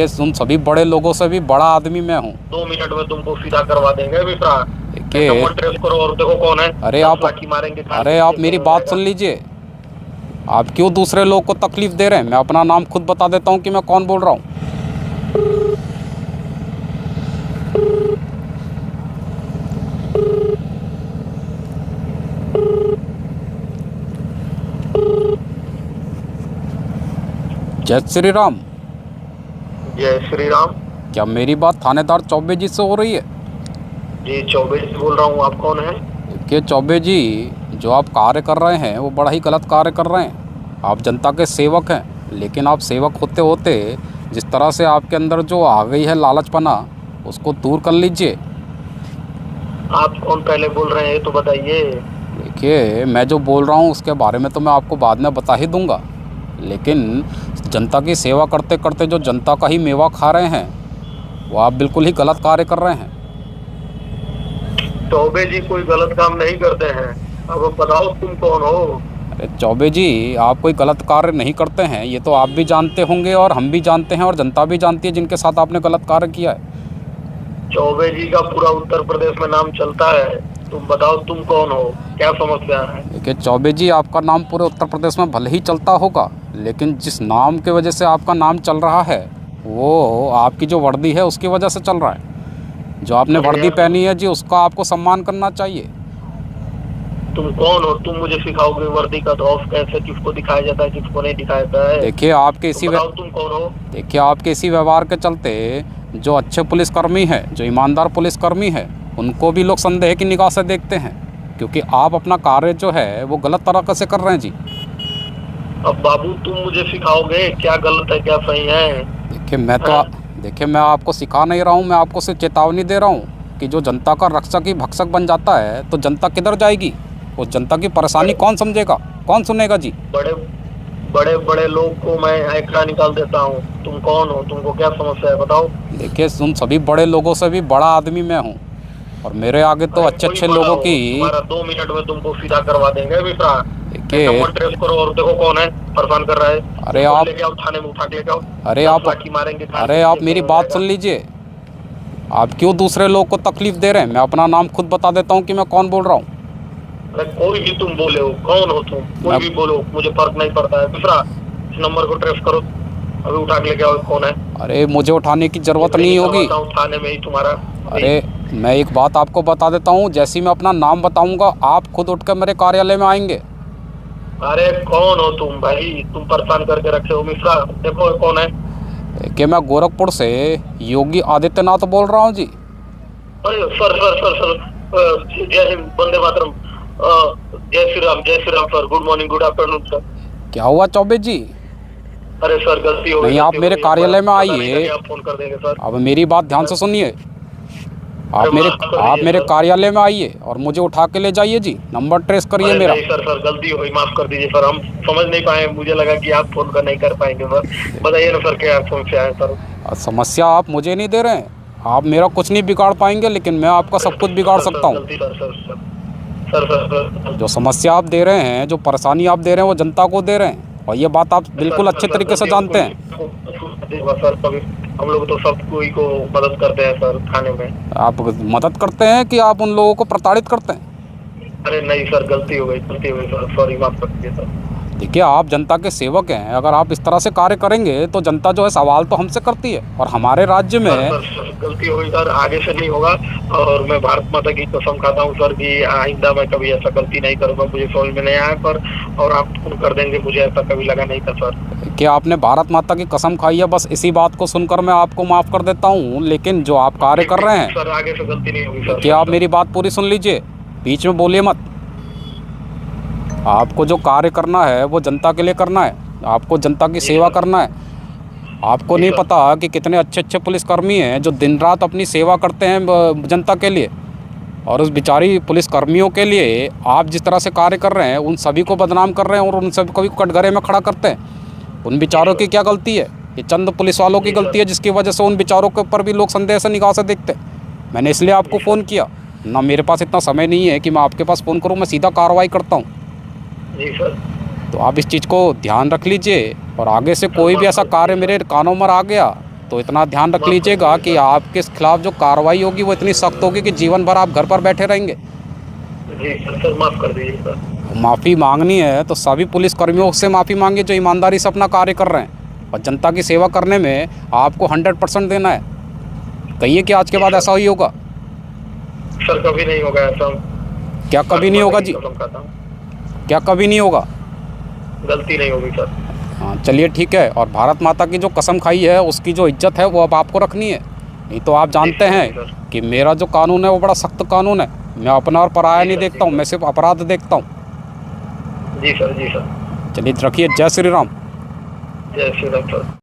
देखिए उन सभी बड़े लोगों से भी बड़ा आदमी मैं हूँ। 2 मिनट में तुमको सीधा करवा देंगे मित्रा। देखिए नंबर ट्रेस करो और देखो कौन है। अरे 10 आप लाठी मारेंगे कान अरे के आप नीचे, मेरी सही हो बात जाएगा। सुन लीजिए। आप क्यों दूसरे लोग को तकलीफ दे रहे हैं? मैं अपना नाम खुद बता देता हूँ कि मैं कौन बोल रहा हूँ। जय श्री राम। जय श्री राम। क्या मेरी बात थानेदार चौबे जी से हो रही है? जी चौबे से बोल रहा हूँ, आप कौन है? देखिए चौबे जी, जो आप कार्य कर रहे हैं वो बड़ा ही गलत कार्य कर रहे हैं। आप जनता के सेवक हैं, लेकिन आप सेवक होते होते जिस तरह से आपके अंदर जो आ गई है लालचपना, उसको दूर कर लीजिए। आप कौन पहले बोल रहे हैं ये तो बताइए। देखिए मैं जो बोल रहा हूँ उसके बारे में तो मैं आपको बाद में बता ही दूंगा, लेकिन जनता की सेवा करते करते जो जनता का ही मेवा खा रहे हैं, वो आप बिल्कुल ही गलत कार्य कर रहे हैं। चौबे जी कोई गलत काम नहीं करते हैं। अब बताओ तुम कौन हो? अरे चौबे जी, आप कोई गलत कार्य नहीं करते हैं, ये तो आप भी जानते होंगे और हम भी जानते हैं और जनता भी जानती है जिनके साथ आपने गलत कार्य किया है। चौबे जी का पूरा उत्तर प्रदेश में नाम चलता है। तुम बताओ तुम कौन हो, क्या समस्या है? देखिए चौबे जी, आपका नाम पूरे उत्तर प्रदेश में भले ही चलता होगा, लेकिन जिस नाम के वजह से आपका नाम चल रहा है वो आपकी जो वर्दी है उसकी वजह से चल रहा है। जो आपने वर्दी पहनी है जी, उसका आपको सम्मान करना चाहिए। तुम कौन हो? तुम मुझे सिखाओगे वर्दी का धौफ कैसे किसको दिखाया जाता है किसको नहीं दिखाया जाता है? देखिए आपके इसी बताओ तुम कौन हो? देखिए आपके इसी व्यवहार के चलते जो अच्छे पुलिसकर्मी हैं, जो ईमानदार पुलिसकर्मी हैं, उनको भी लोग संदेह की निगाह से देखते हैं, क्योंकि आप अपना कार्य जो है वो गलत तरीके से कर रहे हैं जी। अब बाबू तुम मुझे सिखाओगे क्या गलत है क्या सही है? देखिए मैं आपको सिखा नहीं रहा हूँ, मैं आपको सिर्फ चेतावनी दे रहा हूँ कि जो जनता का रक्षक ही भक्षक बन जाता है तो जनता किधर जाएगी? उस जनता की परेशानी कौन समझेगा, कौन सुनेगा जी? बड़े बड़े बड़े लोग को मैं एकड़ा निकाल देता हूँ। तुम कौन हो? तुमको क्या समस्या है बताओ? देखिए उन सभी बड़े लोगों से भी बड़ा आदमी मैं हूँ, और मेरे आगे तो अच्छे अच्छे लोगों की। तुम्हारा 2 मिनट में तुमको सीधा करवा देंगे मित्रा। देखिए नंबर ट्रेस करो और देखो कौन है परेशान कर रहा है। अरे आप लेके आओ, थाने में उठा के लेके आओ। अरे 10 आप लाठी मारेंगे कान अरे के आप नीचे, मेरी सही हो बात जाएगा। सुन लीजिए। आप क्यों दूसरे लोग को तकलीफ दे रहे हैं? मैं अपना नाम खुद बता देता हूँ कि मैं कौन बोल रहा हूँ। अरे कोई भी तुम बोले हो, कौन हो तुम? कोई भी बोलो, मुझे फर्क नहीं पड़ता है। दूसरा इस नंबर को ट्रेस करो, अभी उठा के लेके आओ कौन है। अरे मुझे उठाने की ज़रूरत नहीं होगी। थाने में ही तुम्हारा। अरे मैं एक बात आपको बता देता हूँ, जैसे ही मैं अपना नाम बताऊँगा आप खुद उठ कर मेरे कार्यालय में आएंगे। अरे कौन हो तुम भाई? तुम परेशान करके रखे हो मिश्रा। देखो कौन है। कि मैं गोरखपुर से योगी आदित्यनाथ बोल रहा हूँ जी। अरे सर सर सर सर, जय हिंद, वंदे मातरम, जय Shri Ram sir. Good morning, good afternoon sir. क्या हुआ चौबे जी? अरे सर गलती हो गई। नहीं, आप मेरे कार्यालय में आइए। आप फोन कर देंगे सर। अब मेरी बात ध्यान से सुनिए। आप मेरे कार्यालय में आइए और मुझे उठा के ले जाइए जी। नंबर ट्रेस करिए मेरा। नहीं सर, गलती हो गई, माफ कर दीजिए सर। हम समझ नहीं पाए, मुझे लगा कि आप फोन कर नहीं कर पाएंगे सर। बताइए ना सर, क्या फोन से आए सर? समस्या आप मुझे नहीं दे रहे हैं, आप मेरा कुछ नहीं बिगाड़ पाएंगे, लेकिन मैं आपका सब कुछ बिगाड़ सकता हूँ। जो समस्या आप दे रहे हैं, जो परेशानी आप दे रहे हैं, वो जनता को दे रहे हैं, और ये बात आप बिल्कुल अच्छे तरीके से जानते हैं। सर कभी हम लोग तो सब कोई को मदद करते हैं सर थाने में। आप मदद करते हैं कि आप उन लोगों को प्रताड़ित करते हैं? अरे नहीं सर, गलती हो गई सर, सॉरी, माफ कर दीजिए सर। देखिए आप जनता के सेवक हैं, अगर आप इस तरह से कार्य करेंगे तो जनता जो है सवाल तो हमसे करती है, और हमारे राज्य में सर, गलती हो गई सर, आगे से नहीं होगा। और मैं भारत माता की कसम खाता हूँ सर कि आइंदा मैं कभी ऐसा गलती नहीं करूँगा। मुझे समझ में नहीं आया पर, और आप फोन कर देंगे, मुझे ऐसा कभी लगा नहीं था सर। कि आपने भारत माता की कसम खाई है, बस इसी बात को सुनकर मैं आपको माफ़ कर देता हूँ, लेकिन जो आप कार्य कर रहे हैं सर, आगे से गलती नहीं होगी सर। कि आप मेरी बात पूरी सुन लीजिए, बीच में बोलिए मत। आपको जो कार्य करना है वो जनता के लिए करना है, आपको जनता की सेवा करना है। आपको नहीं पता कि कितने अच्छे अच्छे पुलिसकर्मी हैं जो दिन रात अपनी सेवा करते हैं जनता के लिए, और उस बेचारी पुलिसकर्मियों के लिए आप जिस तरह से कार्य कर रहे हैं उन सभी को बदनाम कर रहे हैं और उन सभी को भी कटघरे में खड़ा करते हैं। उन बेचारों की क्या गलती है? ये चंद पुलिस वालों की गलती है, जिसकी वजह से उन बेचारों के ऊपर भी लोग संदेह से निगाह से देखते हैं। मैंने इसलिए आपको फ़ोन किया ना, मेरे पास इतना समय नहीं है कि मैं आपके पास फ़ोन करूँ, मैं सीधा कार्रवाई करता हूँ। जी सर। तो आप इस चीज़ को ध्यान रख लीजिए, और आगे से कोई भी ऐसा कार्य मेरे कानों में आ गया तो इतना ध्यान रख लीजिएगा कि आपके खिलाफ जो कार्रवाई होगी वो इतनी सख्त होगी कि जीवन भर आप घर पर बैठे रहेंगे। जी सर, माफ़ कर दीजिए सर। माफ़ी मांगनी है तो सभी पुलिस कर्मियों से माफ़ी मांगिए जो ईमानदारी से अपना कार्य कर रहे हैं, और जनता की सेवा करने में आपको 100% देना है। कहिए कि आज के बाद ऐसा ही होगा। सर कभी नहीं होगा ऐसा। क्या कभी नहीं होगा जी? कसम खाता हूँ, क्या कभी नहीं होगा? गलती नहीं होगी सर। हाँ चलिए ठीक है। और भारत माता की जो कसम खाई है उसकी जो इज्जत है वो अब आपको रखनी है। नहीं तो आप जानते हैं कि मेरा जो कानून है वो बड़ा सख्त कानून है। मैं अपना और पराया नहीं देखता हूँ, मैं सिर्फ अपराध देखता हूँ। जी सर, जी सर। चलिए रखिए। जय श्री राम। जय श्री राम सर।